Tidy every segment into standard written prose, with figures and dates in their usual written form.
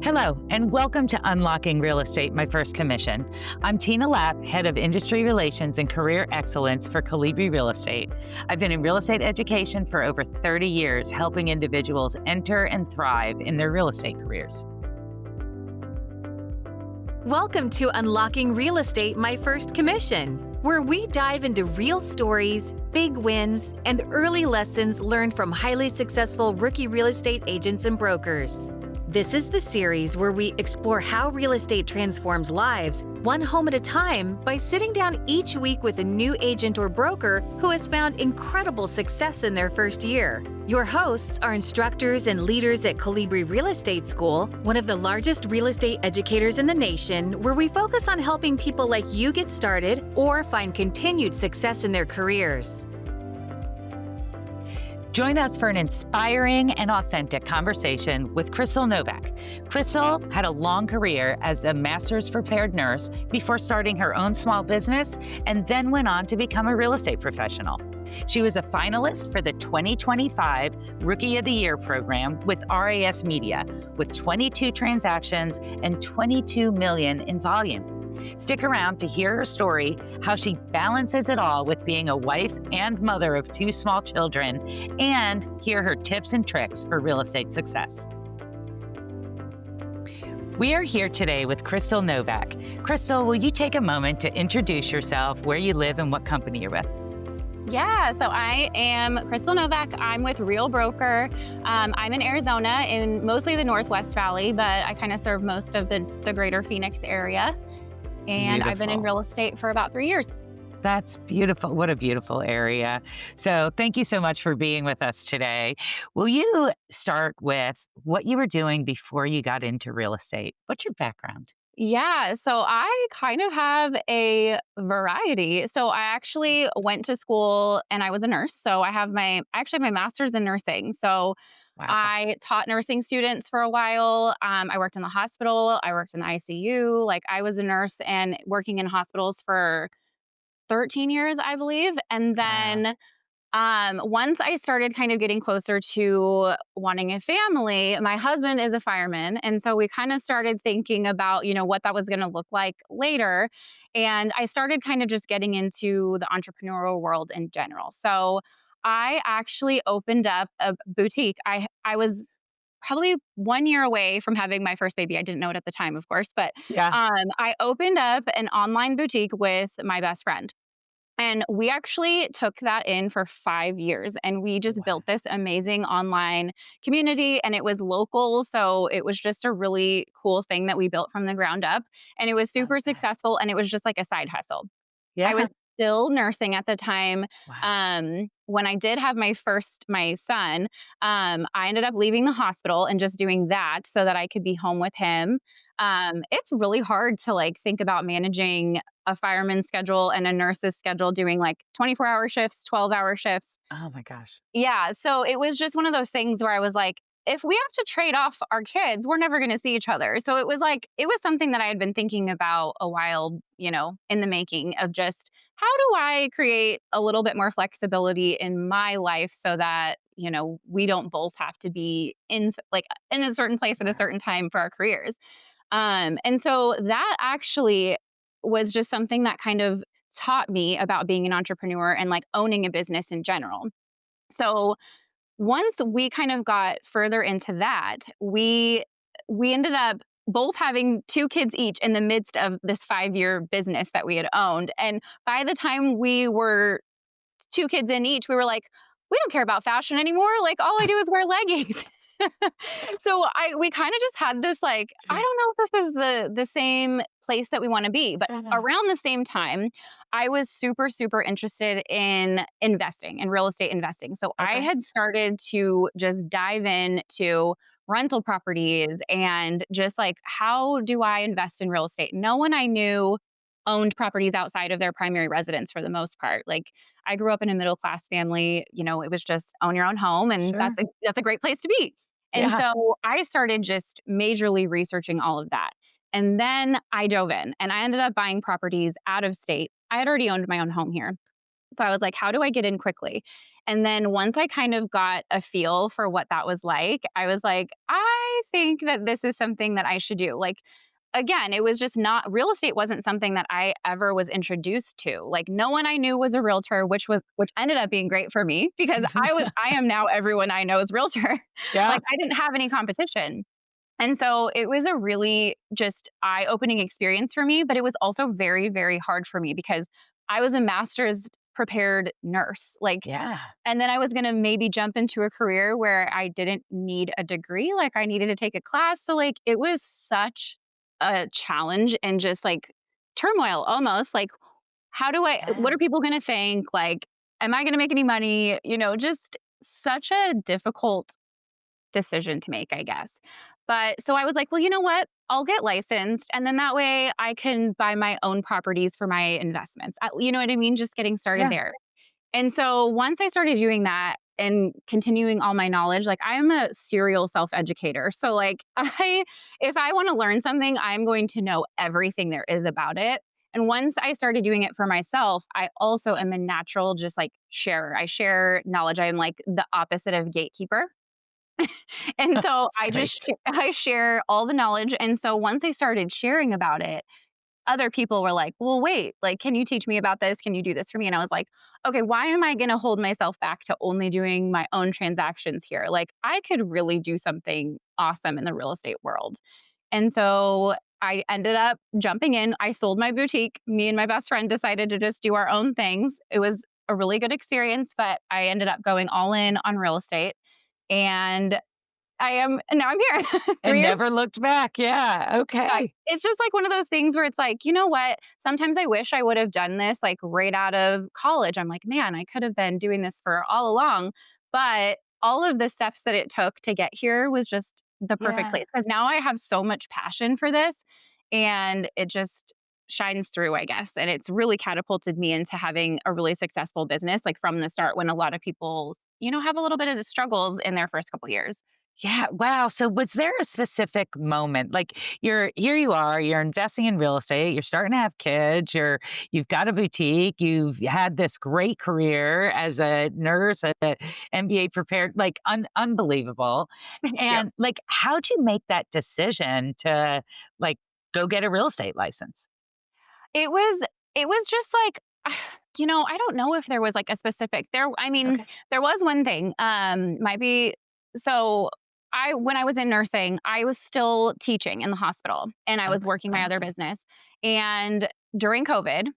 Hello, and welcome to Unlocking Real Estate, My First Commission. I'm Tina Lapp, Head of Industry Relations and Career Excellence for Colibri Real Estate. I've been in real estate education for over 30 years, helping individuals enter and thrive in their real estate careers. Welcome to Unlocking Real Estate, My First Commission, where we dive into real stories, big wins, and early lessons learned from highly successful rookie real estate agents and brokers. This is the series where we explore how real estate transforms lives, one home at a time, by sitting down each week with a new agent or broker who has found incredible success in their first year. Your hosts are instructors and leaders at Colibri Real Estate School, one of the largest real estate educators in the nation, where we focus on helping people like you get started or find continued success in their careers. Join us for an inspiring and authentic conversation with Crystal Novak. Crystal had a long career as a master's prepared nurse before starting her own small business and then went on to become a real estate professional. She was a finalist for the 2025 Rookie of the Year program with RISMedia, with 22 transactions and 22 million in volume. Stick around to hear her story, how she balances it all with being a wife and mother of 2 small children, and hear her tips and tricks for real estate success. We are here today with Crystal Novak. Crystal, will you take a moment to introduce yourself, where you live, and what company you're with? Yeah, so I am Crystal Novak. I'm with Real Broker. I'm in Arizona, in mostly the Northwest Valley, but I kind of serve most of the greater Phoenix area. And Beautiful. I've been in real estate for about 3 years. That's beautiful. What a beautiful area. So thank you so much for being with us today. Will you start with what you were doing before you got into real estate? What's your background? Yeah, so I kind of have a variety. So I actually went to school and I was a nurse. So I have my master's in nursing. So Wow. I taught nursing students for a while. I worked in the hospital. I worked in the ICU. Like, I was a nurse and working in hospitals for 13 years, I believe. And then once I started kind of getting closer to wanting a family, my husband is a fireman. And so we kind of started thinking about, what that was going to look like later. And I started kind of just getting into the entrepreneurial world in general. So I actually opened up a boutique. I was probably 1 year away from having my first baby. I didn't know it at the time, of course, but Yeah. I opened up an online boutique with my best friend. And we actually took that in for 5 years, and we just built this amazing online community, and it was local. So it was just a really cool thing that we built from the ground up, and it was super Love that. successful, and it was just like a side hustle. Yeah. I was still nursing at the time. Wow. When I did have my son, I ended up leaving the hospital and just doing that so that I could be home with him. It's really hard to think about managing a fireman's schedule and a nurse's schedule, doing 24-hour shifts, 12-hour shifts. Oh my gosh. Yeah. So it was just one of those things where I was like, if we have to trade off our kids, we're never going to see each other. So it was something that I had been thinking about a while, in the making, of just, how do I create a little bit more flexibility in my life so that, we don't both have to be in a certain place at a certain time for our careers. And so that actually was just something that kind of taught me about being an entrepreneur and owning a business in general. So once we kind of got further into that, we ended up both having 2 kids each in the midst of this 5-year business that we had owned. And by the time we were 2 kids in each, we were like, we don't care about fashion anymore. All I do is wear leggings. So we kind of just had this I don't know if this is the same place that we want to be, but around the same time, I was super, super interested in investing and real estate investing. So I had started to just dive into rental properties and just how do I invest in real estate? No one I knew owned properties outside of their primary residence for the most part. I grew up in a middle-class family, it was just own your own home, and Sure. that's a great place to be. And so I started just majorly researching all of that. And then I dove in and I ended up buying properties out of state. I had already owned my own home here. So I was like, how do I get in quickly? And then once I kind of got a feel for what that was like, I was like, I think that this is something that I should do. Like, again, it was just not real estate wasn't something that I ever was introduced to. Like no one I knew was a realtor, which ended up being great for me because I am now everyone I know is realtor. Yeah. Like I didn't have any competition. And so it was a really just eye-opening experience for me, but it was also very, very hard for me because I was a master's prepared nurse. Like, Yeah. and then I was going to maybe jump into a career where I didn't need a degree, like I needed to take a class. So like it was such a challenge and just like turmoil almost like what Yeah. are people going to think? Like am I going to make any money? Just such a difficult decision to make, I guess. But so I was like, well, you know what? I'll get licensed. And then that way I can buy my own properties for my investments. You know what I mean? Just getting started Yeah. there. And so once I started doing that and continuing all my knowledge, like I'm a serial self-educator. So like if I want to learn something, I'm going to know everything there is about it. And once I started doing it for myself, I also am a natural, just like sharer. I share knowledge. I'm like the opposite of gatekeeper. And so That's great. I share all the knowledge. And so once I started sharing about it, other people were like, well, wait, like, can you teach me about this? Can you do this for me? And I was like, okay, why am I going to hold myself back to only doing my own transactions here? Like, I could really do something awesome in the real estate world. And so I ended up jumping in. I sold my boutique. Me and my best friend decided to just do our own things. It was a really good experience, but I ended up going all in on real estate. And now I'm here 3 And years. never looked back. Yeah. Yeah, Okay. it's just like one of those things where it's like, you know what? Sometimes I wish I would have done this like right out of college. I'm like, man, I could have been doing this for all along. But all of the steps that it took to get here was just the perfect Yeah. place because now I have so much passion for this and it just shines through, I guess. And it's really catapulted me into having a really successful business, like from the start when a lot of people, have a little bit of struggles in their first couple years. Yeah. Wow. So was there a specific moment? Like here you are, you're investing in real estate, you're starting to have kids, you've got a boutique, you've had this great career as a nurse, a MBA prepared, like unbelievable. Yeah. And like how'd you make that decision to like go get a real estate license? It was it was just like, I don't know if there was like a specific Okay. there was one thing, might be so when I was in nursing, I was still teaching in the hospital and I was Okay. working my other Okay. business. And during COVID,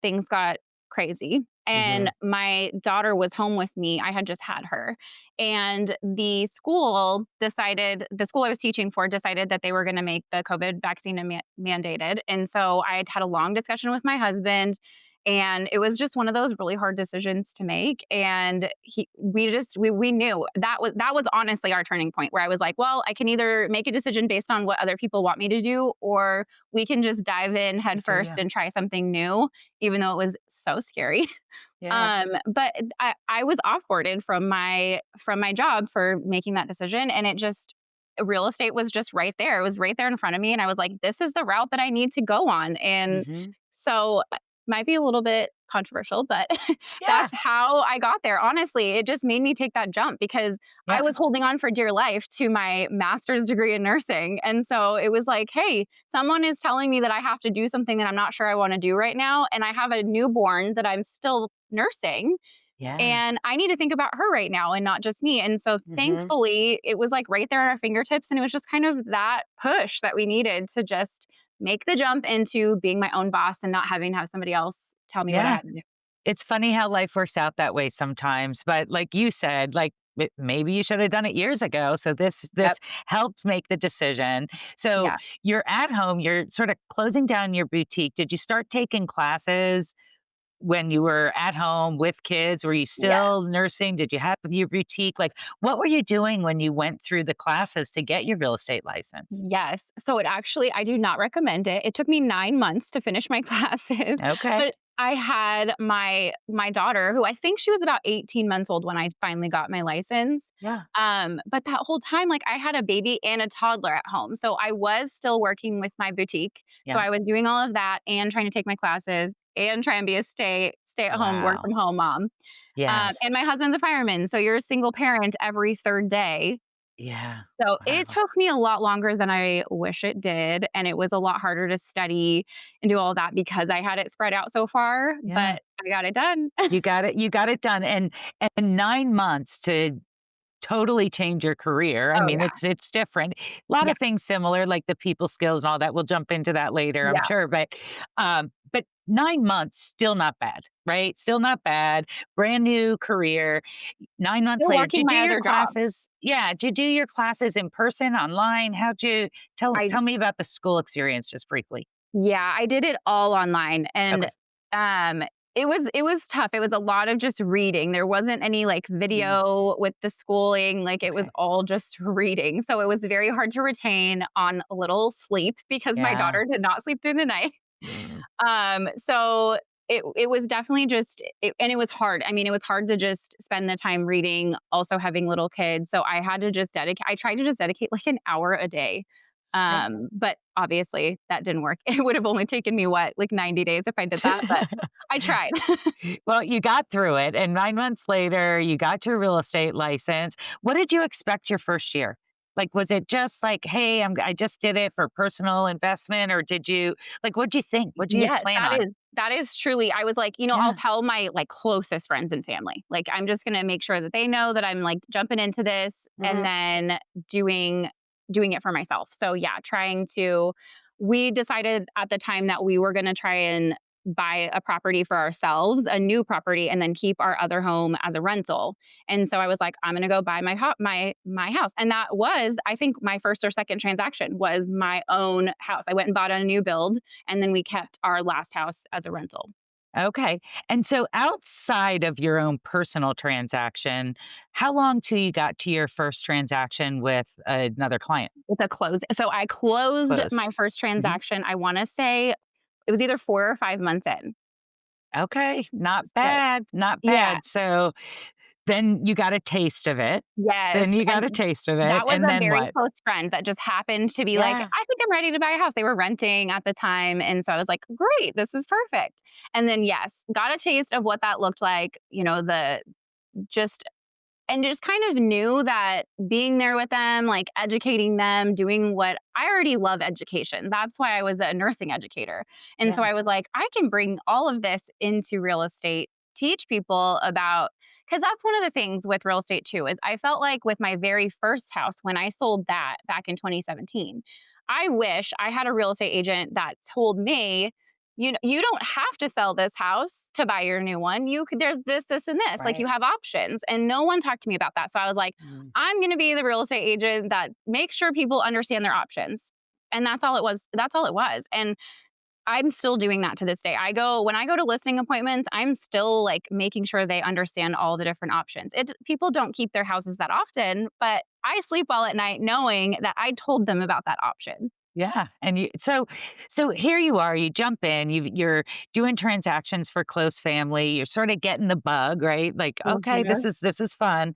things got crazy. Hmm. And my daughter was home with me. I had just had her. And the school I was teaching for decided that they were going to make the COVID vaccine mandated. And so I had a long discussion with my husband. And it was just one of those really hard decisions to make. And we knew that was honestly our turning point where I was like, well, I can either make a decision based on what other people want me to do, or we can just dive in head Okay. first Yeah. and try something new, even though it was so scary. Yeah. But I was offboarded from my job for making that decision, and real estate was just right there. It was right there in front of me, and I was like, this is the route that I need to go on. And Hmm. so might be a little bit controversial, but Yeah. that's how I got there. Honestly, it just made me take that jump because I Yeah. was holding on for dear life to my master's degree in nursing. And so it was like, hey, someone is telling me that I have to do something that I'm not sure I want to do right now. And I have a newborn that I'm still nursing. Yeah. And I need to think about her right now and not just me. And so Hmm. thankfully, it was like right there at our fingertips. And it was just kind of that push that we needed to just make the jump into being my own boss and not having to have somebody else tell me what I Yeah. had to do. It's funny how life works out that way sometimes, but like you said, like maybe you should have done it years ago. So this Yep. helped make the decision. So Yeah. you're at home, you're sort of closing down your boutique. Did you start taking classes when you were at home with kids? Were you Yeah. still nursing? Did you have your boutique? Like what were you doing when you went through the classes to get your real estate license? Yes. So I do not recommend it. It took me 9 months to finish my classes, Okay. but I had my daughter, who I think she was about 18 months old when I finally got my license. Yeah. But that whole time, like I had a baby and a toddler at home. So I was still working with my boutique. So Yeah. I was doing all of that and trying to take my classes and try and be a stay-at-home, work from Wow. home mom. Yes. And my husband's a fireman, so you're a single parent every third day. Yeah. So it Wow. took me a lot longer than I wish it did, and it was a lot harder to study and do all that because I had it spread out so far, Yeah. but I got it done. You got it done, and 9 months to totally change your career. I Oh, mean, yeah. it's different. A lot Yeah. of things similar, like the people skills and all that. We'll jump into that later, I'm Yeah. sure. But 9 months, still not bad, right? Still not bad. Brand new career. 9 months Still later, did working you do my your other job. classes? Yeah, did you do your classes in person, online? How'd you I tell me about the school experience just briefly? Yeah, I did it all online and, Okay. um, it was tough. It was a lot of just reading. There wasn't any, like, Mm, video with the schooling, like, it was okay. all just reading. So it was very hard to retain on a little sleep because my Yeah. daughter did not sleep through the night. Mm. So it was definitely just and it was hard. I mean, it was hard to just spend the time reading, also having little kids. So I had to just dedicate. I tried to just dedicate like an hour a day. Okay. But obviously that didn't work. It would have only taken me what, like 90 days if I did that, but I tried. Well, you got through it, and 9 months later, you got your real estate license. What did you expect your first year? Like, was it just like, "Hey, I just did it for personal investment," or did you like, what'd you think? What'd you Yes, plan on? that is truly I was like, I'll Yeah. tell my, like, closest friends and family. Like, I'm just gonna make sure that they know that I'm, like, jumping into this and Mhm. then doing it for myself. So, yeah, trying to we decided at the time that we were gonna try and buy a property for ourselves, a new property, and then keep our other home as a rental. And so I was like, I'm gonna go buy my house. And that was, I think, my first or second transaction was my own house. I went and bought a new build and then we kept our last house as a rental Okay. And so outside of your own personal transaction, how long till you got to your first transaction with another client? with a close. So I closed my Closed. first Mhm. transaction. I want to say it was either 4 or 5 months in. Okay, not So bad, not yeah, bad. So then you got a taste of it. Then yes. you got And a taste of it, that was and a then very what? close friend that just happened to be like, Yeah. I think I'm ready to buy a house. They were renting at the time. And so I was like, great, this is perfect. And then, yes, got a taste of what that looked like, the just and just kind of knew that being there with them, like educating them, doing what I already love education. That's why I was a nursing educator. And so Yeah. I was like, I can bring all of this into real estate, teach people about, because that's one of the things with real estate too, is I felt like with my very first house, when I sold that back in 2017, I wish I had a real estate agent that told me, you don't have to sell this house to buy your new one. You could there's this and this. Like you Right. have options. And no one talked to me about that. So I was like, Mm. I'm going to be the real estate agent that makes sure people understand their options. And that's all it was. That's all it was. And I'm still doing that to this day. When I go to listing appointments, I'm still like making sure they understand all the different options. People don't keep their houses that often, but I sleep well at night knowing that I told them about that option. Yeah, and so here you are, you jump in, you're doing transactions for close family, you're sort of getting the bug, right? Like, okay, this Mhm. is fun.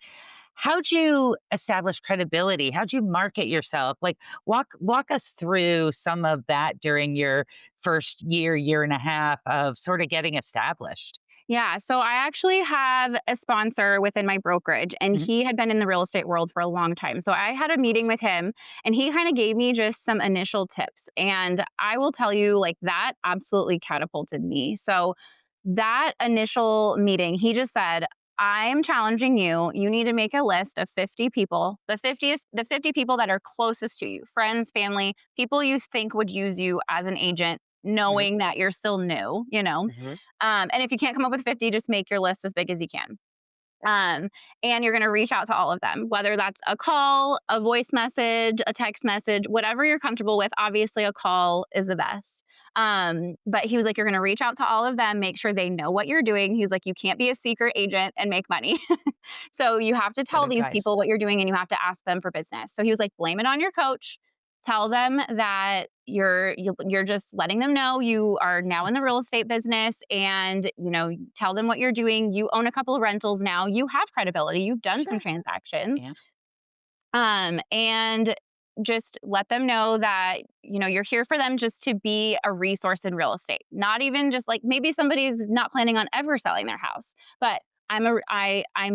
How'd you establish credibility? How'd you market yourself? Like, walk us through some of that during your first year, year and a half of sort of getting established. Yeah, so I actually have a sponsor within my brokerage, and Mhm. he had been in the real estate world for a long time. So I had a meeting with him, and he kind of gave me just some initial tips. And I will tell you, like, that absolutely catapulted me. So that initial meeting, he just said, I'm challenging you. You need to make a list of 50 people, the 50 people that are closest to you, friends, family, people you think would use you as an agent, Mhm. knowing that you're still new. Mhm. And if you can't come up with 50, just make your list as big as you can. Um, and you're going to reach out to all of them, whether that's a call, a voice message, a text message, whatever you're comfortable with. Obviously, a call is the best. But he was like, you're going to reach out to all of them, make sure they know what you're doing. He's like, you can't be a secret agent and make money. So you have to Good tell these advice. people what you're doing and you have to ask them for business. So he was like, blame it on your coach. Tell them that you're just letting them know you are now in the real estate business, and tell them what you're doing. You own a couple of rentals now. You have credibility. You've done some Sure. transactions. Yeah. And just let them know that, you're here for them just to be a resource in real estate. Not even just like maybe somebody's not planning on ever selling their house, but I'm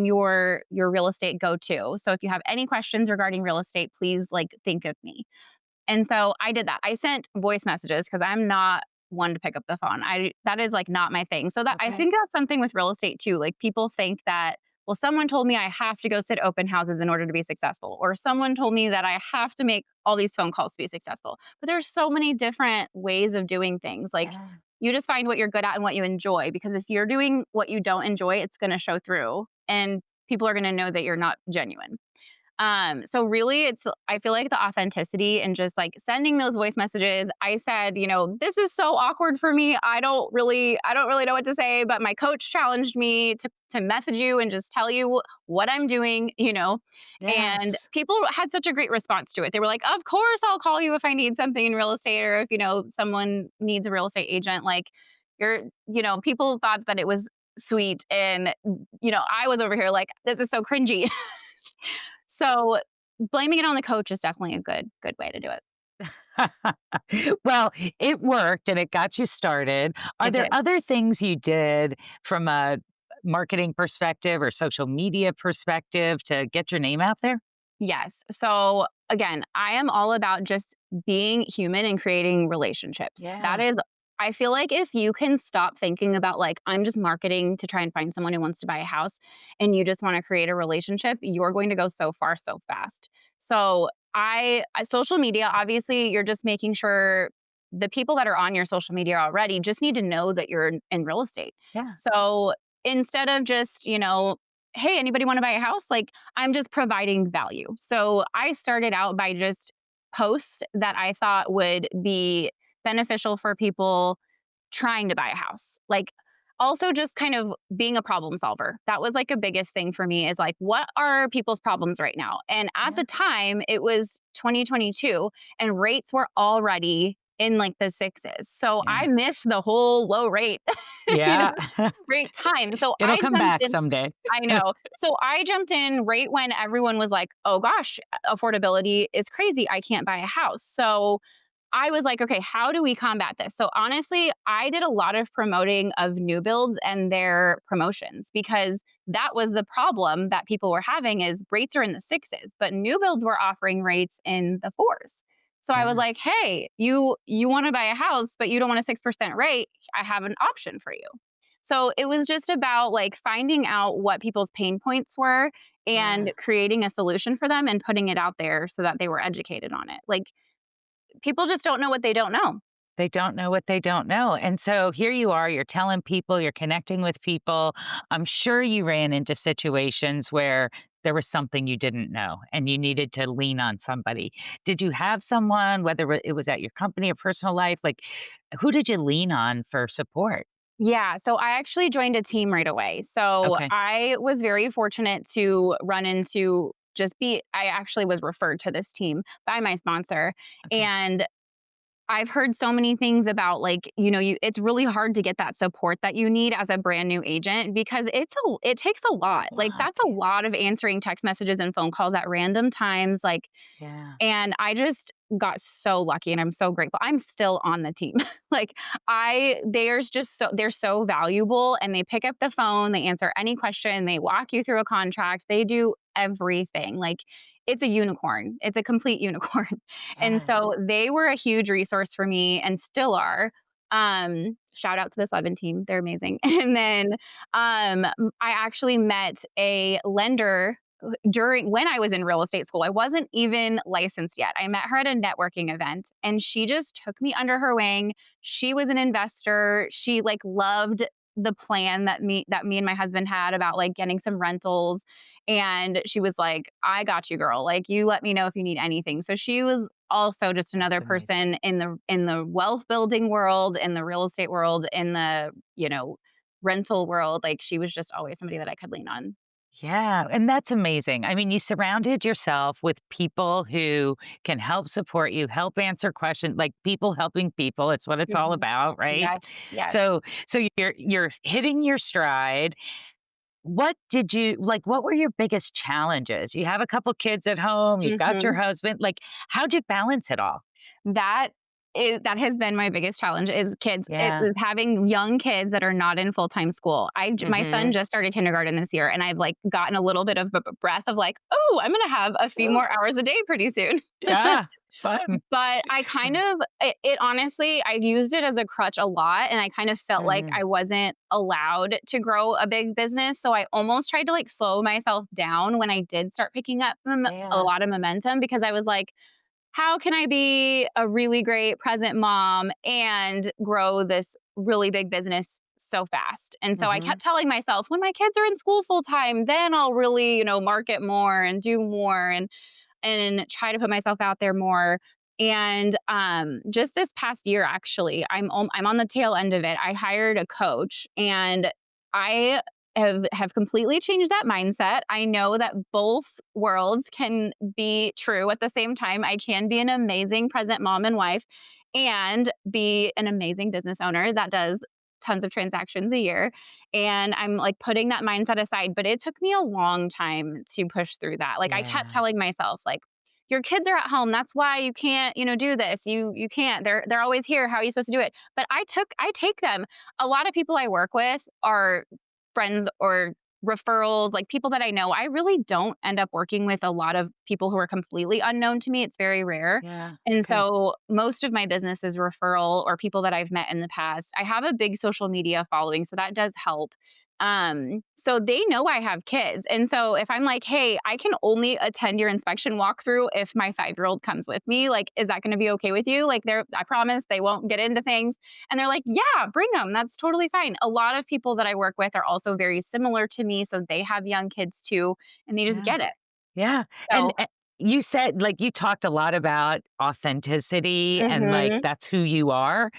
your real estate go-to. So if you have any questions regarding real estate, please like think of me. And so I did that. I sent voice messages because I'm not one to pick up the phone. That is like not my thing. So that I Okay. think that's something with real estate too. Like people think that, well, someone told me I have to go sit open houses in order to be successful, or someone told me that I have to make all these phone calls to be successful. But there's so many different ways of doing things. Like Yeah. you just find what you're good at and what you enjoy, because if you're doing what you don't enjoy, it's going to show through and people are going to know that you're not genuine. So really I feel like the authenticity and just like sending those voice messages. I said, this is so awkward for me. I don't really know what to say, but my coach challenged me to message you and just tell you what I'm doing, and Yes. people had such a great response to it. They were like, of course I'll call you if I need something in real estate, or if, someone needs a real estate agent. Like people thought that it was sweet. And, I was over here like, this is so cringy. So blaming it on the coach is definitely a good way to do it. Well, it worked and it got you started. Are It there did. other things you did from a marketing perspective or social media perspective to get your name out there? Yes. So again, I am all about just being human and creating relationships. Yeah. That is, I feel like if you can stop thinking about like, I'm just marketing to try and find someone who wants to buy a house and you just want to create a relationship, you're going to go so far so fast. So social media, obviously, you're just making sure the people that are on your social media already just need to know that you're in real estate. Yeah. So instead of just, hey, anybody want to buy a house? Like I'm just providing value. So I started out by just posts that I thought would be beneficial for people trying to buy a house. Like also just kind of being a problem solver. That was like a biggest thing for me, is like, what are people's problems right now? And at Yeah. the time it was 2022 and rates were already in like the sixes. So Yeah. I missed the whole low rate, Yeah. rate time. So It'll I come jumped back in. someday. I know. So I jumped in right when everyone was like, oh gosh, affordability is crazy. I can't buy a house. So I was like, okay, how do we combat this? So honestly, I did a lot of promoting of new builds and their promotions, because that was the problem that people were having, is rates are in the sixes, but new builds were offering rates in the fours. So I was Yeah. like, hey, you want to buy a house, but you don't want a 6% rate. I have an option for you. So it was just about like finding out what people's pain points were Yeah. and creating a solution for them and putting it out there so that they were educated on it. Like people just don't know what they don't know. They don't know what they don't know. And so here you are, you're telling people, you're connecting with people. I'm sure you ran into situations where there was something you didn't know and you needed to lean on somebody. Did you have someone, whether it was at your company or personal life, like who did you lean on for support? Yeah, so I actually joined a team right away. So Okay. I was very fortunate to run into I actually was referred to this team by my sponsor. Okay. And I've heard so many things about like, it's really hard to get that support that you need as a brand new agent, because it takes a It's lot. a Like lot. that's a lot of answering text messages and phone calls at random times. Like, Yeah. and I just got so lucky and I'm so grateful. I'm still on the team. Like they're so valuable, and they pick up the phone, they answer any question, they walk you through a contract, they do everything. Like it's a unicorn. It's a complete unicorn. And so Yes. they were a huge resource for me and still are. Shout out to the Slevin team. They're amazing. And then I actually met a lender during when I was in real estate school. I wasn't even licensed yet. I met her at a networking event and she just took me under her wing. She was an investor. She like loved the plan that me and my husband had about like getting some rentals, and she was like, I got you, girl. Like you let me know if you need anything. So she was also just That's another amazing. person in the wealth building world, in the real estate world, in the, rental world. Like she was just always somebody that I could lean on. Yeah, and that's amazing. I mean, you surrounded yourself with people who can help support you, help answer questions, like people helping people. It's what it's all Mhm. about, right? Yes, yes. So you're hitting your stride. what did you like? What were your biggest challenges? You have a couple kids at home, you've got your Mhm. husband. Like, how'd you balance it all? That that has been my biggest challenge is kids. It Yeah. is having young kids that are not in full-time school. My son Hmm. just started kindergarten this year, and I've, like, gotten a little bit of breath of like, "Oh, I'm gonna have a few more hours a day pretty soon." Yeah. Fun. But I kind of it honestly, I used it as a crutch a lot, and I kind of felt like Hmm. I wasn't allowed to grow a big business, so I almost tried to, like, slow myself down when I did start picking up a Yeah. lot of momentum because I was like, how can I be a really great present mom and grow this really big business so fast? And so I Hmm. kept telling myself, when my kids are in school full time, then I'll really, market more and do more and try to put myself out there more. And just this past year, actually, I'm on the tail end of it. I hired a coach, and I have completely changed that mindset. I know that both worlds can be true at the same time. I can be an amazing present mom and wife, and be an amazing business owner that does tons of transactions a year. And I'm like putting that mindset aside, but it took me a long time to push through that. Like I kept Yeah. telling myself like, your kids are at home. That's why you can't, do this. You can't. They're always here. How are you supposed to do it? But I take them. A lot of people I work with are friends or referrals, like people that I know. I really don't end up working with a lot of people who are completely unknown to me. It's very rare. Yeah. And Okay. so most of my business is referral or people that I've met in the past. I have a big social media following, so that does help. So they know I have kids. And so if I'm like, hey, I can only attend your inspection walkthrough if my 5-year-old comes with me, like, is that going to be okay with you? Like, I promise they won't get into things. And they're like, yeah, bring them. That's totally fine. A lot of people that I work with are also very similar to me. So they have young kids too, and they just Yeah. get it. Yeah. And So, you said, like, you talked a lot about authenticity and like mhm. that's who you are.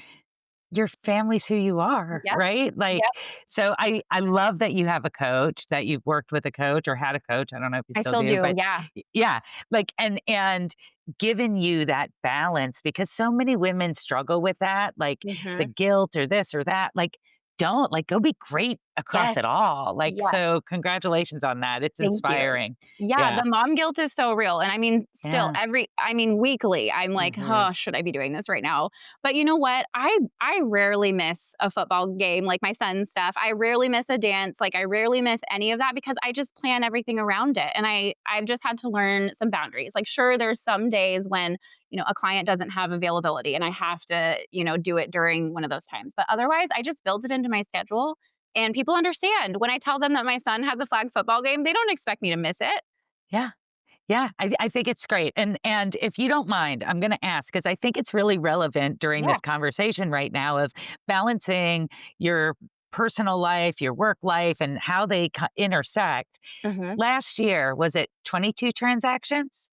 Your family's who you are, Yep. right? Like, Yep. so I love that you have a coach, that you've worked with a coach or had a coach. I don't know if you I still still do, do. but Yeah. yeah, like, and given you that balance because so many women struggle with that, like the Hmm. guilt or this or that. Like, don't like go be great across Yes. it all. Like, Yes. so congratulations on that. It's Thank you. inspiring. Yeah, Yeah. the mom guilt is so real, and I mean, still Yeah. weekly, I'm like, Hmm. "Oh, should I be doing this right now?" But you know what? I rarely miss a football game, like my son's stuff. I rarely miss a dance, like, I rarely miss any of that because I just plan everything around it, and I've just had to learn some boundaries. Like, sure, there's some days when, a client doesn't have availability and I have to, do it during one of those times, but otherwise, I just built it into my schedule, and people understand. When I tell them that my son has a flag football game, they don't expect me to miss it. Yeah. Yeah, I think it's great, and if you don't mind, I'm gonna ask because I think it's really relevant during Yeah. this conversation right now of balancing your personal life, your work life, and how they intersect. Mhm. Last year, was it 22 transactions?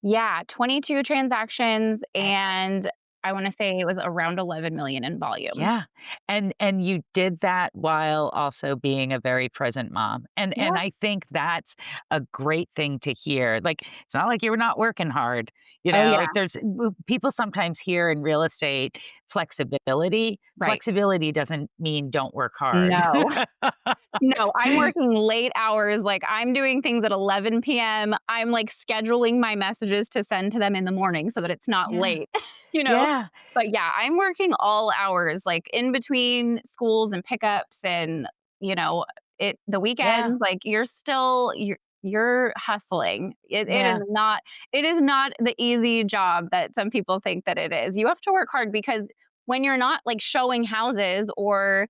Yeah, 22 transactions, and I wanna say it was around 11 million in volume. Yeah, and you did that while also being a very present mom, and Yeah. I think that's a great thing to hear, like, it's not like you were not working hard, Oh, yeah. like, there's people sometimes hear in real estate flexibility. Right. Flexibility doesn't mean don't work hard. No. No, I'm working late hours, like, I'm doing things at 11 p.m. I'm, like, scheduling my messages to send to them in the morning so that it's not Yeah, late, you know? yeah, But, yeah, I'm working all hours, like, in between schools and pickups and, the yeah, weekends, like, you're hustling. yeah, It is not the easy job that some people think that it is. You have to work hard because when you're not, like, showing houses or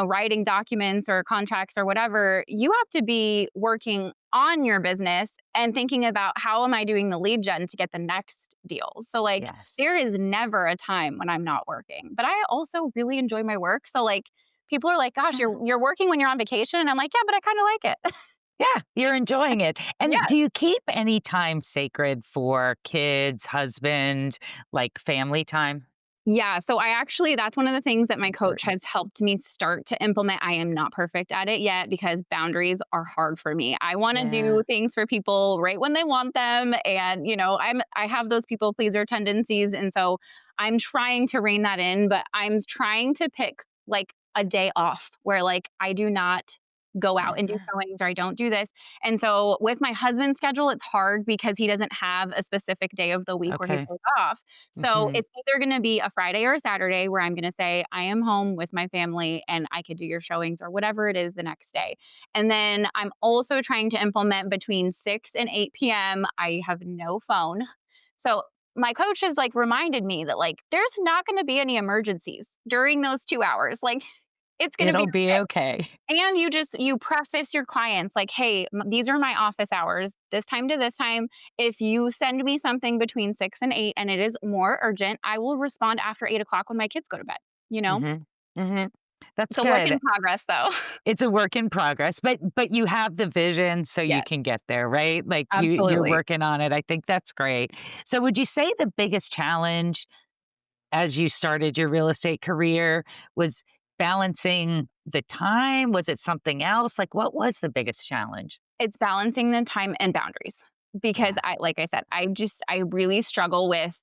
writing documents or contracts or whatever, you have to be working on your business and thinking about how am I doing the lead gen to get the next deals. So like yes. there is never a time when I'm not working. But I also really enjoy my work. So like people are like, "Gosh, Yeah. you're working when you're on vacation." And I'm like, "Yeah, but I kind of like it." Yeah, you're enjoying it. And Yeah. do you keep any time sacred for kids, husband, like family time? Yeah, so that's one of the things that It's my coach important. has helped me start to implement. I am not perfect at it yet because boundaries are hard for me. I want to Yeah. do things for people right when they want them, and I have those people pleaser tendencies, and so I'm trying to rein that in, but I'm trying to pick like a day off where like I do not go out and do Yeah. showings or I don't do this. And so with my husband's schedule, it's hard because he doesn't have a specific day of the week where he Okay. goes off. So Hmm. it's either going to be a Friday or a Saturday where I'm going to say, I am home with my family and I could do your showings or whatever it is the next day. And then I'm also trying to implement between 6 and 8 p.m. I have no phone. So my coach has like reminded me that like there's not going to be any emergencies during those 2 hours. Like it's going to be It'll be okay. okay. And you preface your clients like, hey, these are my office hours, this time to this time. If you send me something between 6 and 8 and it is more urgent, I will respond after 8 o'clock when my kids go to bed, you know? Hmm. Hmm. That's It's a work good. in progress though. It's a work in progress, but you have the vision so you Yes, can get there, right? Like you're absolutely. working on it. I think that's great. So would you say the biggest challenge as you started your real estate career was balancing the time? Was it something else? Like what was the biggest challenge? It's balancing the time and boundaries because Yeah. like I said, I really struggle with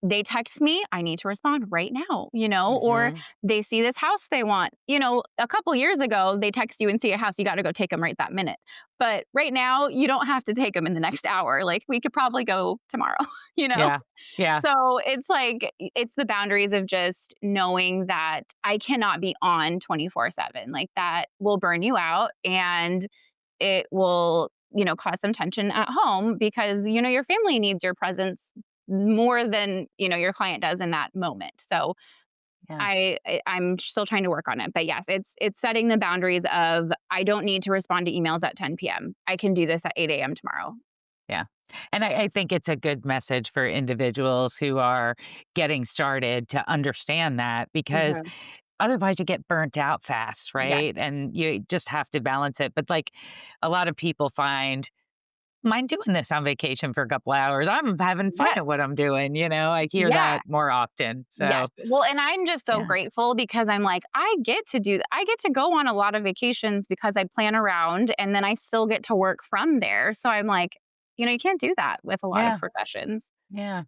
they text me, I need to respond right now, or Hmm. they see this house they want. A couple years ago, they text you and see a house, you got to go take them right that minute. But right now, you don't have to take them in the next hour. Like we could probably go tomorrow, you know? Yeah. Yeah. So it's like, it's the boundaries of just knowing that I cannot be on 24/7. Like that will burn you out and it will, cause some tension at home because, your family needs your presence more than, your client does in that moment. So Yeah. I'm still trying to work on it. But yes, it's setting the boundaries of I don't need to respond to emails at 10 p.m. I can do this at 8 a.m. tomorrow. Yeah. And I think it's a good message for individuals who are getting started to understand that because Mhm. otherwise you get burnt out fast, Yes. right? And you just have to balance it. But like a lot of people find, mind doing this on vacation for a couple hours. I'm having fun Yes. at what I'm doing. I hear Yeah. that more often. Yes. So, Well, and I'm just so yeah. grateful because I'm like, I get to go on a lot of vacations because I plan around and then I still get to work from there. So I'm like, you can't do that with a lot of Yeah. professions. Yeah.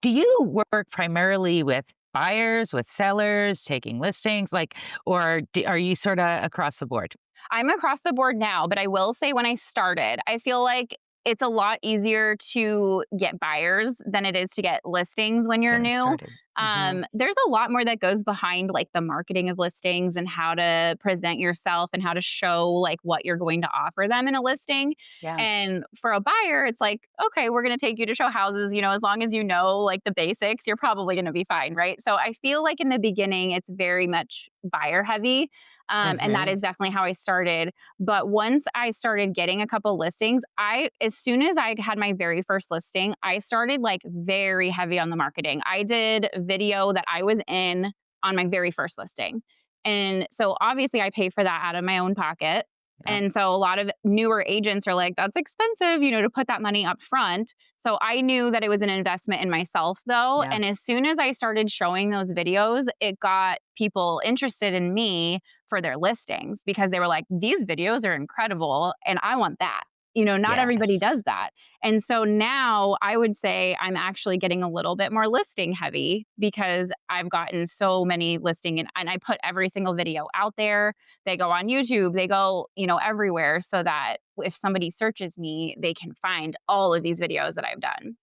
Do you work primarily with buyers, with sellers, taking listings, like, or are you sort of across the board I'm across the board now, but I will say when I started, I feel like it's a lot easier to get buyers than it is to get listings when you're getting new. started? Hmm. There's a lot more that goes behind like the marketing of listings and how to present yourself and how to show like what you're going to offer them in a listing. Yeah. And for a buyer, it's like, okay, we're going to take you to show houses. As long as you know like the basics, you're probably going to be fine, right? So I feel like in the beginning, it's very much buyer heavy. And that Hmm. is definitely how I started. But once I started getting a couple listings, as soon as I had my very first listing, I started like very heavy on the marketing. I did video that I was in on my very first listing. And so obviously I pay for that out of my own pocket. Yeah. And so a lot of newer agents are like, that's expensive, to put that money up front. So I knew that it was an investment in myself though. Yeah. And as soon as I started showing those videos, it got people interested in me for their listings because they were like, these videos are incredible and I want that. Not everybody Yes. does that. And so now I would say I'm actually getting a little bit more listing heavy because I've gotten so many listing and I put every single video out there. They go on YouTube, they go, everywhere so that if somebody searches me, they can find all of these videos that I've done.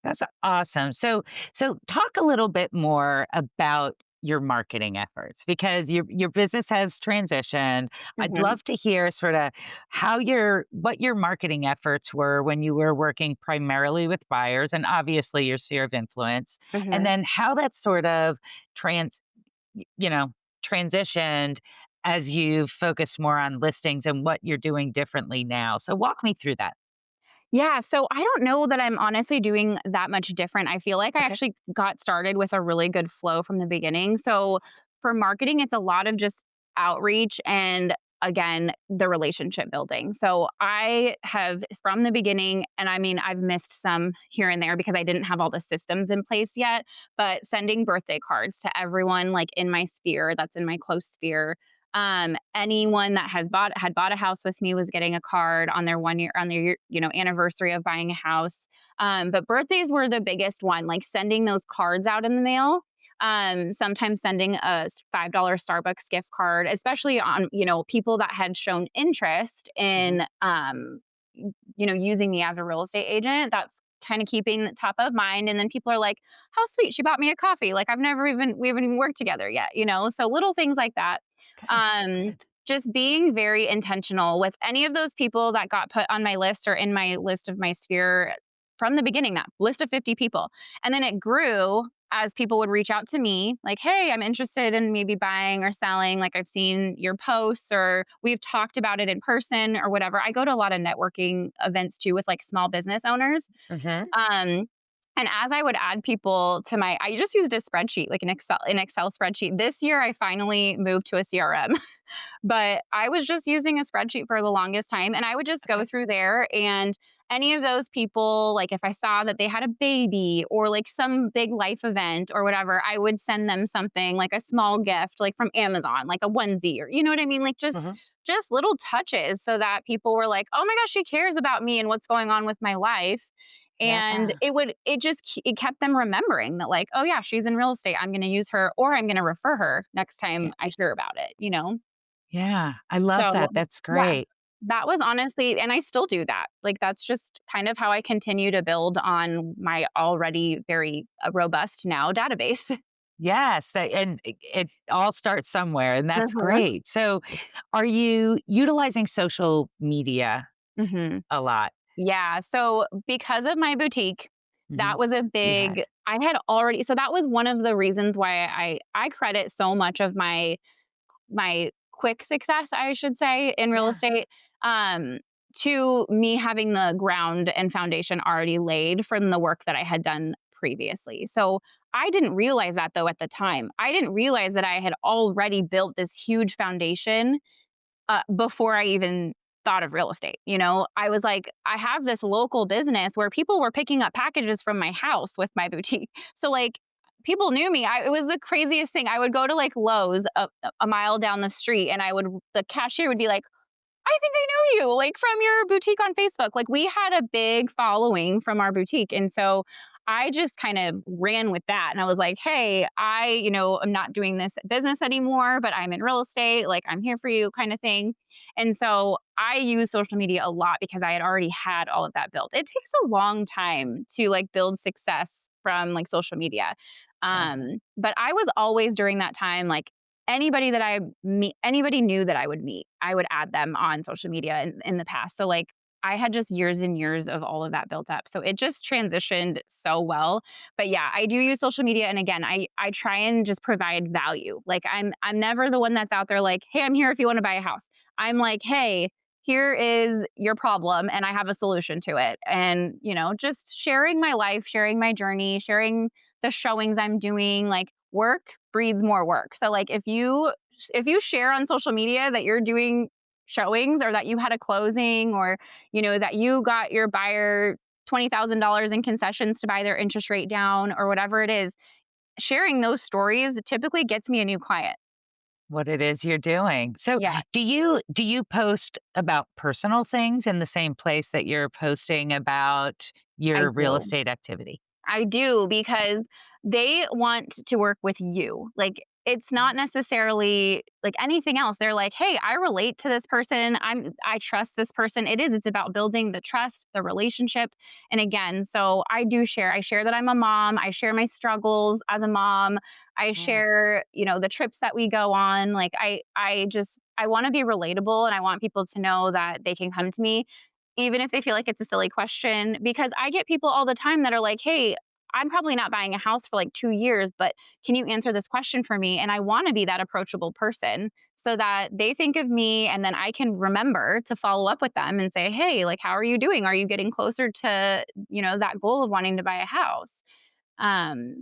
That's awesome. So talk a little bit more about your marketing efforts because your business has transitioned. I'd Mhm. love to hear sort of what your marketing efforts were when you were working primarily with buyers and obviously your sphere of influence, and Mhm. then how that sort of trans you know transitioned as you focus more on listings and what you're doing differently now. So walk me through that. Yeah, so I don't know that I'm honestly doing that much different. I feel like I Okay. actually got started with a really good flow from the beginning. So for marketing, it's a lot of just outreach and again, the relationship building. So I have from the beginning, and I mean, I've missed some here and there because I didn't have all the systems in place yet, but sending birthday cards to everyone like in my sphere, that's in my close sphere. Anyone that had bought a house with me was getting a card on their 1 year on their anniversary of buying a house. But birthdays were the biggest one, like sending those cards out in the mail. Sometimes sending a $5 Starbucks gift card, especially on, people that had shown interest Hmm. in, using me as a real estate agent. That's kind of keeping it top of mind. And then people are like, how sweet. She bought me a coffee. Like we haven't even worked together yet. So little things like that. Okay, Um, good. just being very intentional with any of those people that got put on my list or in my list of my sphere from the beginning, that list of 50 people. And then it grew as people would reach out to me like, hey, I'm interested in maybe buying or selling. Like, I've seen your posts or we've talked about it in person or whatever. I go to a lot of networking events too with like small business owners. Hmm. Um, and as I would add people to I just used a spreadsheet, like an Excel spreadsheet. This year, I finally moved to a CRM. But I was just using a spreadsheet for the longest time, and I would just go Okay. through there, and any of those people, like if I saw that they had a baby or like some big life event or whatever, I would send them something like a small gift, like from Amazon, like a onesie, or you know what I mean? Like Hmm. just little touches so that people were like, "Oh my gosh, she cares about me and what's going on with my life." And Yeah. it kept them remembering that, like, oh yeah, she's in real estate. I'm going to use her, or I'm going to refer her next Yeah. time I hear about it. Yeah. I love So, that. That's yeah, great. that was honestly, and I still do that. Like, that's just kind of how I continue to build on my already very, robust now database. Yes. And it all starts somewhere, and that's Mhm. great. So, are you utilizing social media Mhm. a lot? Yeah, so because of my boutique, Hmm. that was a You had. big I had already so that was one of the reasons why I credit so much of my quick success, I should say, in real Yeah. estate, um, to me having the ground and foundation already laid from the work that I had done previously. So I didn't realize that though at the time. I didn't realize that I had already built this huge foundation before I even thought of real estate. I was like, I have this local business where people were picking up packages from my house with my boutique. So, like, people knew me. It was the craziest thing. I would go to like Lowe's a mile down the street, and the cashier would be like, I think I know you, like from your boutique on Facebook. Like we had a big following from our boutique. And so I just kind of ran with that. And I was like, hey, I'm not doing this business anymore, but I'm in real estate. Like I'm here for you kind of thing. And so I use social media a lot because I had already had all of that built. It takes a long time to like build success from like social media. Uh-huh. But I was always during that time, like anybody knew that I would meet, I would add them on social media in the past. So like I had just years and years of all of that built up. So it just transitioned so well. But yeah, I do use social media, and again, I try and just provide value. Like I'm never the one that's out there like, "Hey, I'm here if you want to buy a house." I'm like, "Hey, here is your problem and I have a solution to it." And, just sharing my life, sharing my journey, sharing the showings I'm doing, like work breeds more work. So like if you share on social media that you're doing showings or that you had a closing or that you got your buyer $20,000 in concessions to buy their interest rate down or whatever it is, sharing those stories typically gets me a new client. What it is you're doing. So, Yeah, do you post about personal things in the same place that you're posting about I your real do. estate activity? I do because they want to work with you. Like it's not necessarily like anything else. They're like, "Hey, I relate to this person. I trust this person." It's about building the trust, the relationship. And again, so I share that I'm a mom. I share my struggles as a mom. I Yeah. share, the trips that we go on. Like I want to be relatable, and I want people to know that they can come to me even if they feel like it's a silly question, because I get people all the time that are like, "Hey, I'm probably not buying a house for like 2 years, but can you answer this question for me?" And I want to be that approachable person so that they think of me and then I can remember to follow up with them and say, "Hey, like how are you doing? Are you getting closer to, that goal of wanting to buy a house?"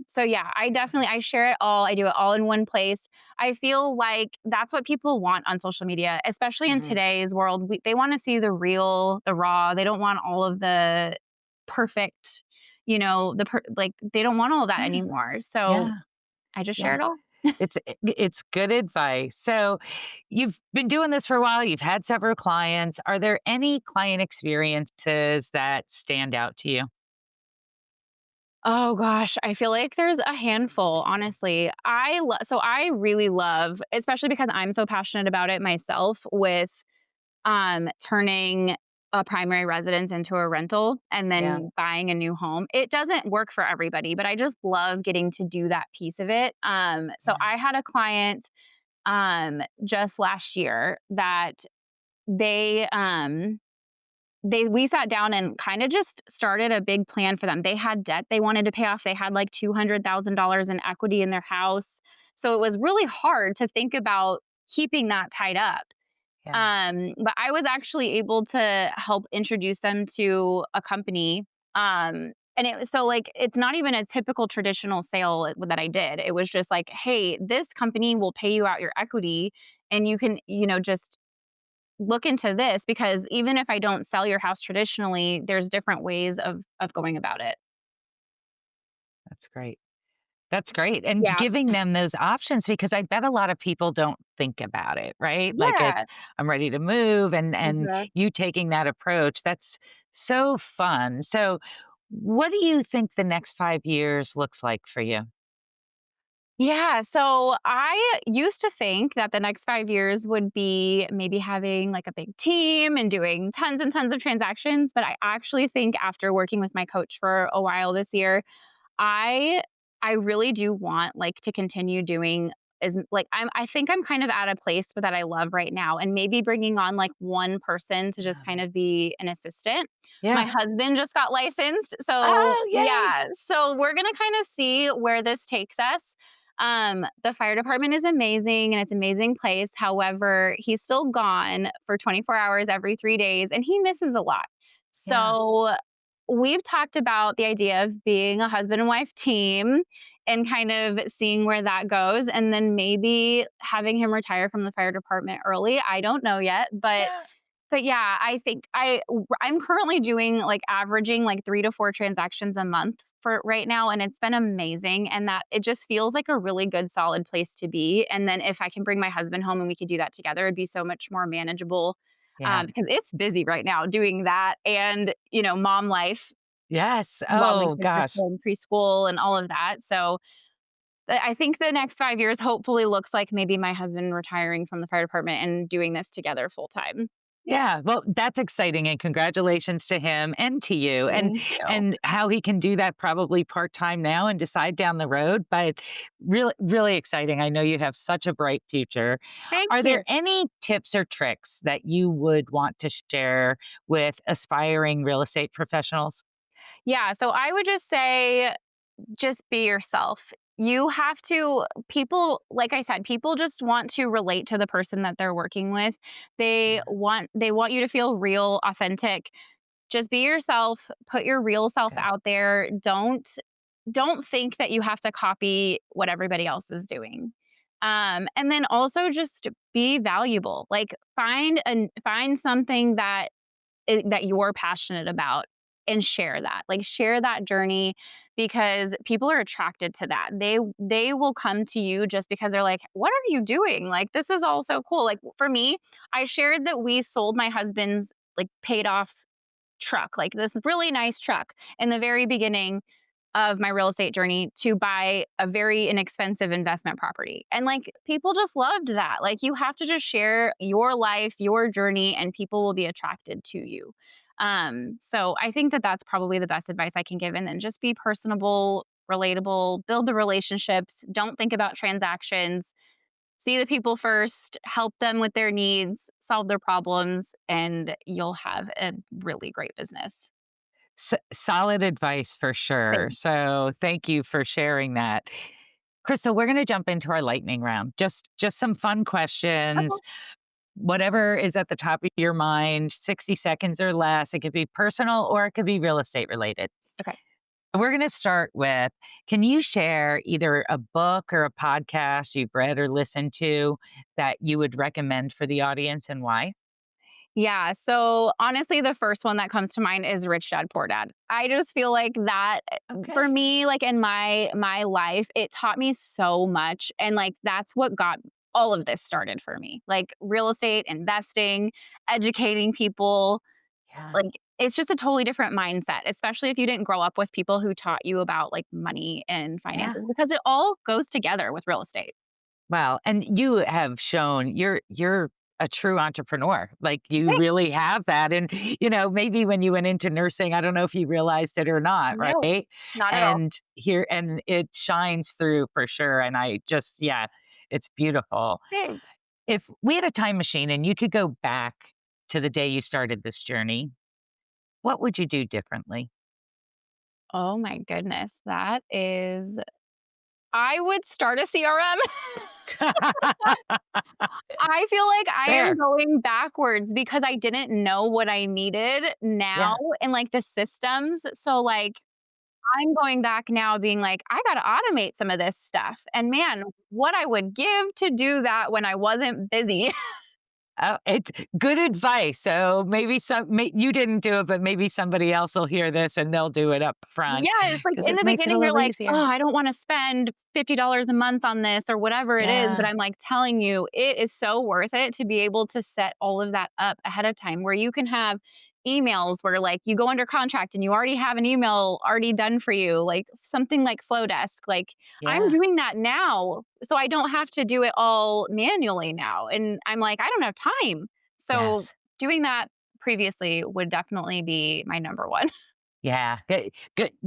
So yeah, I share it all. I do it all in one place. I feel like that's what people want on social media, especially in Mhm. today's world. They want to see the real, the raw. They don't want all of the perfect, like they don't want all of that Yeah. anymore. So Yeah. I just share Yeah. it all. It's good advice. So, you've been doing this for a while, you've had several clients. Are there any client experiences that stand out to you? Oh gosh, I feel like there's a handful, honestly. So I really love, especially because I'm so passionate about it myself, with turning a primary residence into a rental and Yeah. then buying a new home. It doesn't work for everybody, but I just love getting to do that piece of it. So Yeah. I had a client just last year that they we sat down and kind of just started a big plan for them. They had debt they wanted to pay off. They had like $200,000 in equity in their house. So it was really hard to think about keeping that tied up. Yeah. But I was actually able to help introduce them to a company. And it was so like, it's not even a typical traditional sale that I did. It was just like, hey, this company will pay you out your equity and you can, just look into this, because even if I don't sell your house traditionally, there's different ways of going about it. That's great. That's great, and Yeah. giving them those options because I bet a lot of people don't think about it, right? Like, it's, Yeah. "I'm ready to move," and Mhm. you taking that approach, that's so fun. So, what do you think the next 5 years looks like for you? Yeah, so I used to think that the next 5 years would be maybe having, like, a big team and doing tons and tons of transactions, but I actually think after working with my coach for a while this year, I I really do want, like, to continue doing is like, I think I'm kind of at a place that I love right now, and maybe bringing on, like, one person to just Love kind it. of be an assistant. My Yeah. husband just got licensed, so Oh, yay! yeah, so we're gonna kinda see where this takes us. The fire department is amazing, and it's an amazing place. However, he's still gone for 24 hours every 3 days, and he misses a lot. Yeah. So we've talked about the idea of being a husband and wife team and kind of seeing where that goes, and then maybe having him retire from the fire department early. I don't know yet, but Yeah. yeah, I think I'm currently doing, like, averaging, like, 3 to 4 transactions a month for right now, and it's been amazing, and that it just feels like a really good solid place to be. And then if I can bring my husband home and we could do that together, it'd be so much more manageable, Yeah. because it's busy right now doing that and, mom life Yes. while my Oh, kids are gosh. still in preschool and all of that. So, I think the next 5 years hopefully looks like maybe my husband retiring from the fire department and doing this together full time. Yeah, well, that's exciting, and congratulations to him and to you, Thank you. and how he can do that probably part-time now and decide down the road, but really really exciting. I know you have such a bright future. Thank Are there you. any tips or tricks that you would want to share with aspiring real estate professionals? Yeah, so I would just say, just be yourself. You have to people like I said, people just want to relate to the person that they're working with. Yeah, They want you to feel real, authentic. Just be yourself, put your real that's self good. out there. Don't think that you have to copy what everybody else is doing. And then also just be valuable. Like, find something that you're passionate about and share that. Like, share that journey, because people are attracted to that. They will come to you just because they're like, "What are you doing? Like, this is all so cool." Like, for me, I shared that we sold my husband's, like, paid off truck, like this really nice truck in the very beginning of my real estate journey, to buy a very inexpensive investment property. And, like, people just loved that. Like, you have to just share your life, your journey, and people will be attracted to you. So I think that that's probably the best advice I can give. And then just be personable, relatable, build the relationships. Don't think about transactions. See the people first, help them with their needs, solve their problems, and you'll have a really great business. Solid advice for sure, Thanks. so thank you for sharing that. Crystal, we're gonna jump into our lightning round. Just some fun Okay. questions. Whatever is at the top of your mind, 60 seconds or less. It could be personal or it could be real estate related. Okay. We're going to start with, can you share either a book or a podcast you've read or listened to that you would recommend for the audience and why? Yeah. So honestly, the first one that comes to mind is Rich Dad Poor Dad. I just feel like that, for Okay. me, like, in my life, it taught me so much. And, like, that's what got all of this started for me. Like, real estate, investing, educating people. Yeah. Like, it's just a totally different mindset, especially if you didn't grow up with people who taught you about like money and Yeah. finances, because it all goes together with real estate. Well, and you have shown you're a true entrepreneur. Like you Thanks. really have that. And, maybe when you went into nursing, I don't know if you realized it or not, No, right? not at all. And it shines through for sure. And yeah, it's beautiful. Thanks. If we had a time machine and you could go back to the day you started this journey, what would you do differently? Oh my goodness. I would start a CRM. I feel like I am Fair. going backwards because I didn't know what I needed now Yeah. in like the systems. So like I'm going back now being like, I got to automate some of this stuff. And man, what I would give to do that when I wasn't busy. Oh, it's good advice. So maybe you didn't do it, but maybe somebody else will hear this and they'll do it up front Yes, like because in it the makes it a beginning, you're little like, "Oh, easier. I don't wanna spend $50 a month on this," or whatever it is, but Yeah. I'm, like, telling you, it is so worth it to be able to set all of that up ahead of time, where you can have emails where, like, you go under contract and you already have an email already done for you, like, something like Flowdesk, like, I'm Yeah. doing that now, so I don't have to do it all manually now, and I'm like, "I don't have time." So, Yes. doing that previously would definitely be my number one. Yeah.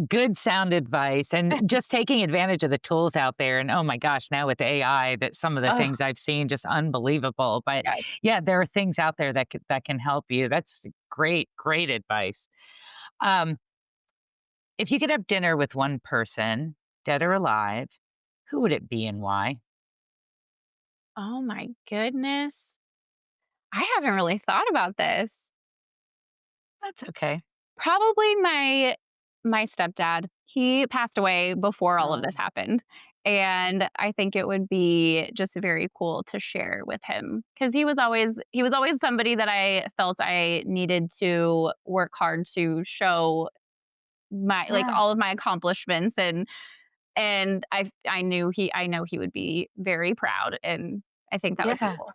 Good sound advice. And just taking advantage of the tools out there. And oh my gosh, now with AI, that some of the Oh, things I've seen just unbelievable. But yes. yeah, there are things out there that can help you. That's great advice. Um, if you could have dinner with one person, dead or alive, who would it be and why? Oh my goodness. I haven't really thought about this. That's okay. Probably my stepdad. He passed away before all of Oh, this happened, and I think it would be just very cool to share with him because he was always somebody that I felt I needed to work hard to show my like yeah. all of my accomplishments, and I know he would be very proud, and I think that would be Yeah. cool.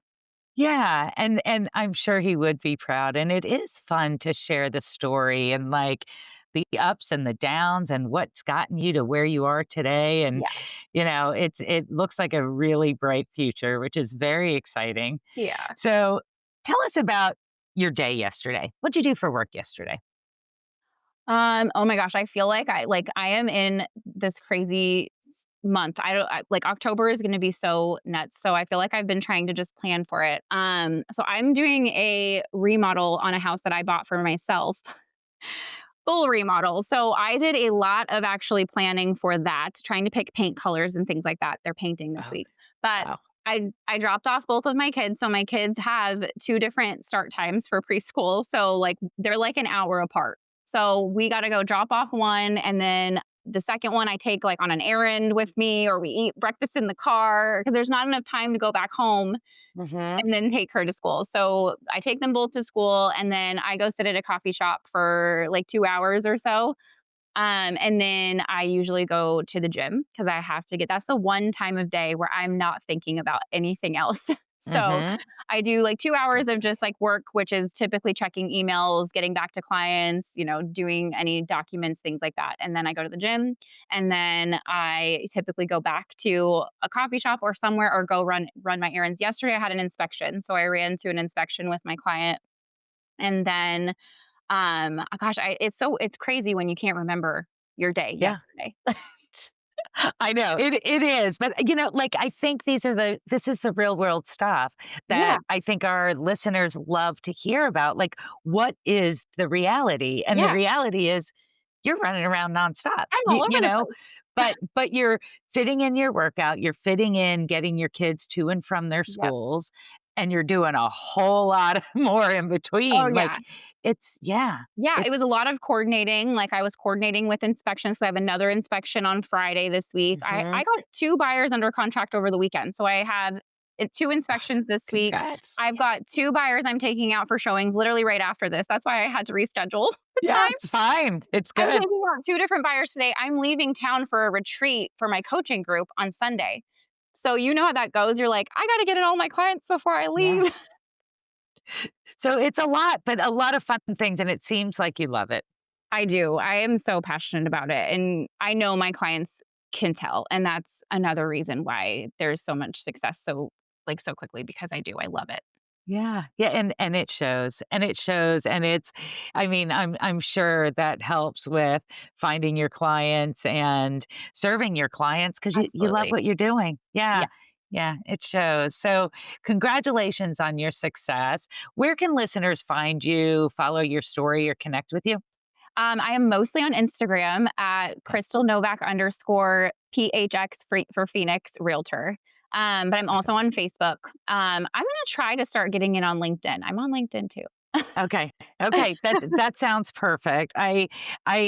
Yeah, and I'm sure he would be proud, and it is fun to share the story and, like, the ups and the downs and what's gotten you to where you are today, and, Yeah. it looks like a really bright future, which is very exciting. Yeah. So, tell us about your day yesterday. What'd you do for work yesterday? Oh my gosh, I feel like I am in this crazy month. I don't like October is going to be so nuts. So I feel like I've been trying to just plan for it. So I'm doing a remodel on a house that I bought for myself. Full remodel. So I did a lot of actually planning for that, trying to pick paint colors and things like that. They're painting this Oh, week. But wow. I dropped off both of my kids. So my kids have two different start times for preschool. So like they're like an hour apart. So we got to go drop off one, and then the second one I take like on an errand with me, or we eat breakfast in the car because there's not enough time to go back home Mhm. and then take her to school. So I take them both to school, and then I go sit at a coffee shop for like 2 hours or so. And then I usually go to the gym because I have to get that's the one time of day where I'm not thinking about anything else. So Mhm. I do like 2 hours of just like work, which is typically checking emails, getting back to clients, doing any documents, things like that. And then I go to the gym. And then I typically go back to a coffee shop or somewhere or go run my errands. Yesterday I had an inspection. So I ran to an inspection with my client. And then gosh, it's crazy when you can't remember your day Yeah. yesterday. I know. It is, but, like, I think this is the real world stuff Yeah, that I think our listeners love to hear about, like, what is the reality? And the yeah. reality is you're running around nonstop, I'm all over the place. but you're fitting in your workout, you're fitting in getting your kids to and from their Yep. schools, and you're doing a whole lot more in Oh, between, yeah. like, yeah, Yeah, it was it's a lot of coordinating, like, I was coordinating with inspections, so I have another inspection on Friday this week. I Mhm. got 2 buyers under contract over the weekend, so I have, 2 Awesome. inspections this week. Congrats. I've got 2 buyers I'm taking out for showings literally right after this. That's why I had to reschedule the Yeah, time. it's fine. It's I'm good. taking out 2 different buyers today. I'm leaving town for a retreat for my coaching group on Sunday. So you know how that goes. You're like, "I gotta get in all my clients before I leave." Yes. So it's a lot, but a lot of fun things, and it seems like you love it. I do. I am so passionate about it. And I know my clients can tell. And that's another reason why there's so much success so quickly because I do. I love it. Yeah. Yeah, and it shows. And it shows, and it's I mean, I'm sure that helps with finding your clients and serving your clients because you love Absolutely. what you're doing. Yeah. Yeah. Yeah, it shows. So, congratulations on your success. Where can listeners find you, follow your story, or connect with you? I am mostly on Instagram at Okay. Crystal Novak underscore PHX for Phoenix Realtor. But I'm also Perfect. on Facebook. I'm going to try to start getting in on LinkedIn. I'm on LinkedIn too. Okay. Okay. That sounds perfect. I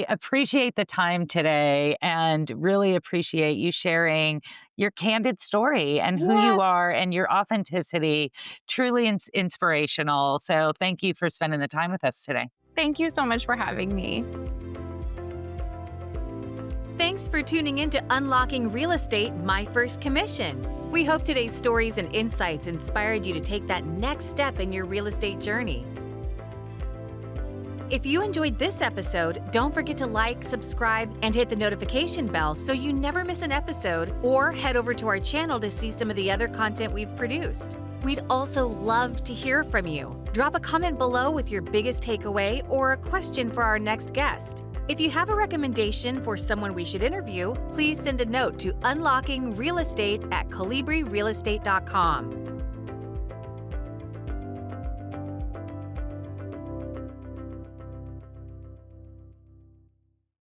appreciate the time today and really appreciate you sharing your candid story and who Yeah. you are and your authenticity. Truly inspirational. So thank you for spending the time with us today. Thank you so much for having me. Thanks for tuning in to Unlocking Real Estate, My First Commission. We hope today's stories and insights inspired you to take that next step in your real estate journey. If you enjoyed this episode, don't forget to like, subscribe, and hit the notification bell so you never miss an episode, or head over to our channel to see some of the other content we've produced. We'd also love to hear from you. Drop a comment below with your biggest takeaway or a question for our next guest. If you have a recommendation for someone we should interview, please send a note to unlockingrealestate@colibrirealestate.com.